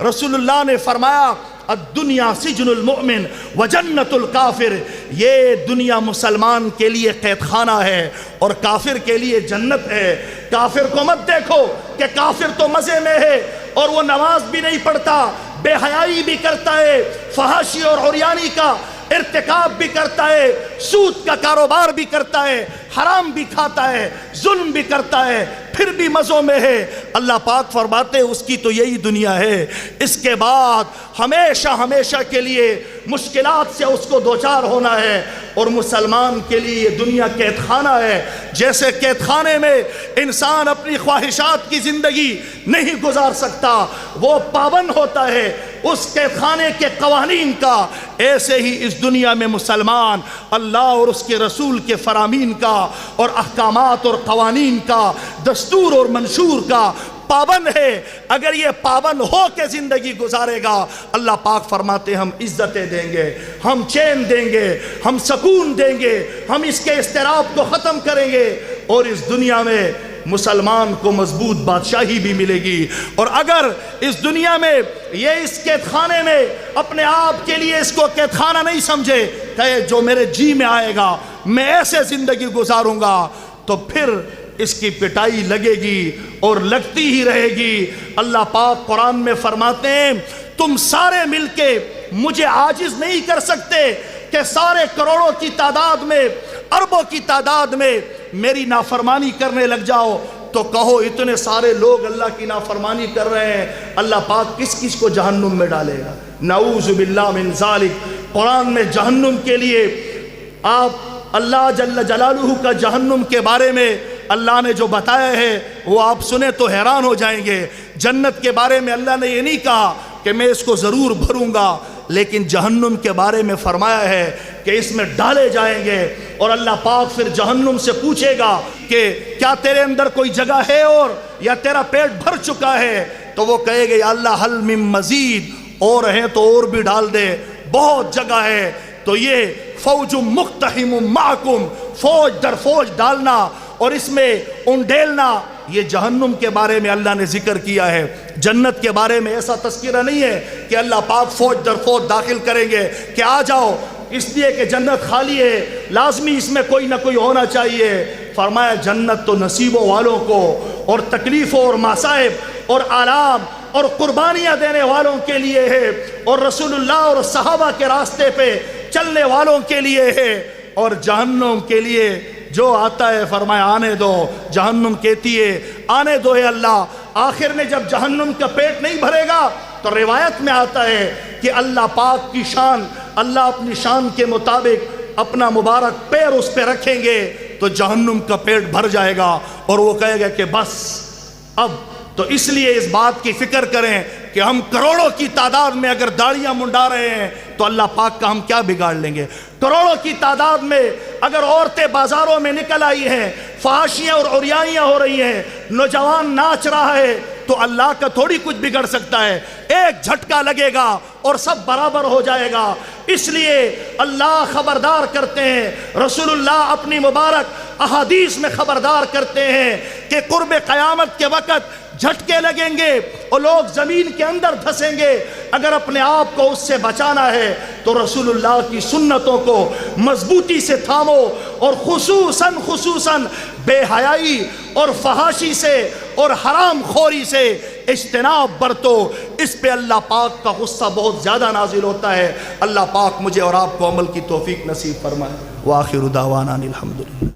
رسول اللہ نے فرمایا الدنیا سجن المؤمن وجنت الکافر، یہ دنیا مسلمان کے لیے قید خانہ ہے اور کافر کے لیے جنت ہے۔ کافر کو مت دیکھو کہ کافر تو مزے میں ہے اور وہ نماز بھی نہیں پڑھتا، بے حیائی بھی کرتا ہے، فحاشی اور عریانی کا ارتکاب بھی کرتا ہے، سود کا کاروبار بھی کرتا ہے، حرام بھی کھاتا ہے، ظلم بھی کرتا ہے، پھر بھی مزوں میں ہے۔ اللہ پاک فرماتے اس کی تو یہی دنیا ہے، اس کے بعد ہمیشہ ہمیشہ کے لیے مشکلات سے اس کو دوچار ہونا ہے۔ اور مسلمان کے لیے یہ دنیا قید خانہ ہے۔ جیسے قید خانے میں انسان اپنی خواہشات کی زندگی نہیں گزار سکتا، وہ پابند ہوتا ہے اس قید خانے کے قوانین کا، ایسے ہی اس دنیا میں مسلمان اللہ اور اس کے رسول کے فرامین کا اور احکامات اور قوانین کا، دستور اور منشور کا پابند ہے۔ اگر یہ پابند ہو کے زندگی گزارے گا، اللہ پاک فرماتے ہم عزتیں دیں گے، ہم چین دیں گے، ہم سکون دیں گے، ہم اس کے اضطراب کو ختم کریں گے، اور اس دنیا میں مسلمان کو مضبوط بادشاہی بھی ملے گی۔ اور اگر اس دنیا میں یہ اس قید خانے میں اپنے آپ کے لیے اس کو قید خانہ نہیں سمجھے، کہے جو میرے جی میں آئے گا میں ایسے زندگی گزاروں گا، تو پھر اس کی پٹائی لگے گی اور لگتی ہی رہے گی۔ اللہ پاک قرآن میں فرماتے ہیں تم سارے مل کے مجھے عاجز نہیں کر سکتے کہ سارے کروڑوں کی تعداد میں، اربوں کی تعداد میں میری نافرمانی کرنے لگ جاؤ، تو کہو اتنے سارے لوگ اللہ کی نافرمانی کر رہے ہیں، اللہ پاک کس کس کو جہنم میں ڈالے گا؟ نعوذ باللہ من ذالک۔ قرآن میں جہنم کے لیے آپ اللہ جل جلالہ کا جہنم کے بارے میں اللہ نے جو بتایا ہے وہ آپ سنیں تو حیران ہو جائیں گے۔ جنت کے بارے میں اللہ نے یہ نہیں کہا کہ میں اس کو ضرور بھروں گا، لیکن جہنم کے بارے میں فرمایا ہے کہ اس میں ڈالے جائیں گے، اور اللہ پاک پھر جہنم سے پوچھے گا کہ کیا تیرے اندر کوئی جگہ ہے اور یا تیرا پیٹ بھر چکا ہے؟ تو وہ کہے گے یا اللہ حل من مزید، اور ہیں تو اور بھی ڈال دے، بہت جگہ ہے۔ تو یہ فوج مقتحم معکم، فوج در فوج ڈالنا اور اس میں انڈیلنا، یہ جہنم کے بارے میں اللہ نے ذکر کیا ہے۔ جنت کے بارے میں ایسا تذکرہ نہیں ہے کہ اللہ پاک فوج در فوج داخل کریں گے کہ آ جاؤ، اس لیے کہ جنت خالی ہے لازمی اس میں کوئی نہ کوئی ہونا چاہیے۔ فرمایا جنت تو نصیبوں والوں کو اور تکلیفوں اور مصائب اور آلام اور قربانیاں دینے والوں کے لیے ہے، اور رسول اللہ اور صحابہ کے راستے پہ چلنے والوں کے لیے ہے، اور جہنم کے لیے جو آتا ہے فرمایا آنے دو۔ جہنم کہتی ہے آنے دو اے اللہ۔ آخر میں جب جہنم کا پیٹ نہیں بھرے گا تو روایت میں آتا ہے کہ اللہ پاک کی شان، اللہ اپنی شان کے مطابق اپنا مبارک پیر اس پہ رکھیں گے تو جہنم کا پیٹ بھر جائے گا، اور وہ کہے گا کہ بس اب تو۔ اس لیے اس بات کی فکر کریں کہ ہم کروڑوں کی تعداد میں اگر داڑیاں منڈا رہے ہیں تو اللہ پاک کا ہم کیا بگاڑ لیں گے؟ کروڑوں کی تعداد میں اگر عورتیں بازاروں میں نکل آئی ہیں، فحاشیاں اور عریانیاں ہو رہی ہیں، نوجوان ناچ رہا ہے، تو اللہ کا تھوڑی کچھ بگڑ سکتا ہے؟ ایک جھٹکا لگے گا اور سب برابر ہو جائے گا۔ اس لیے اللہ خبردار کرتے ہیں، رسول اللہ اپنی مبارک احادیث میں خبردار کرتے ہیں کہ قرب قیامت کے وقت جھٹکے لگیں گے اور لوگ زمین کے اندر دھسیں گے۔ اگر اپنے آپ کو اس سے بچانا ہے تو رسول اللہ کی سنتوں کو مضبوطی سے تھامو، اور خصوصاً بے حیائی اور فحاشی سے اور حرام خوری سے اجتناب برتو۔ اس پہ اللہ پاک کا غصہ بہت زیادہ نازل ہوتا ہے۔ اللہ پاک مجھے اور آپ کو عمل کی توفیق نصیب فرمائے۔ وآخر دعوانا الحمدللہ۔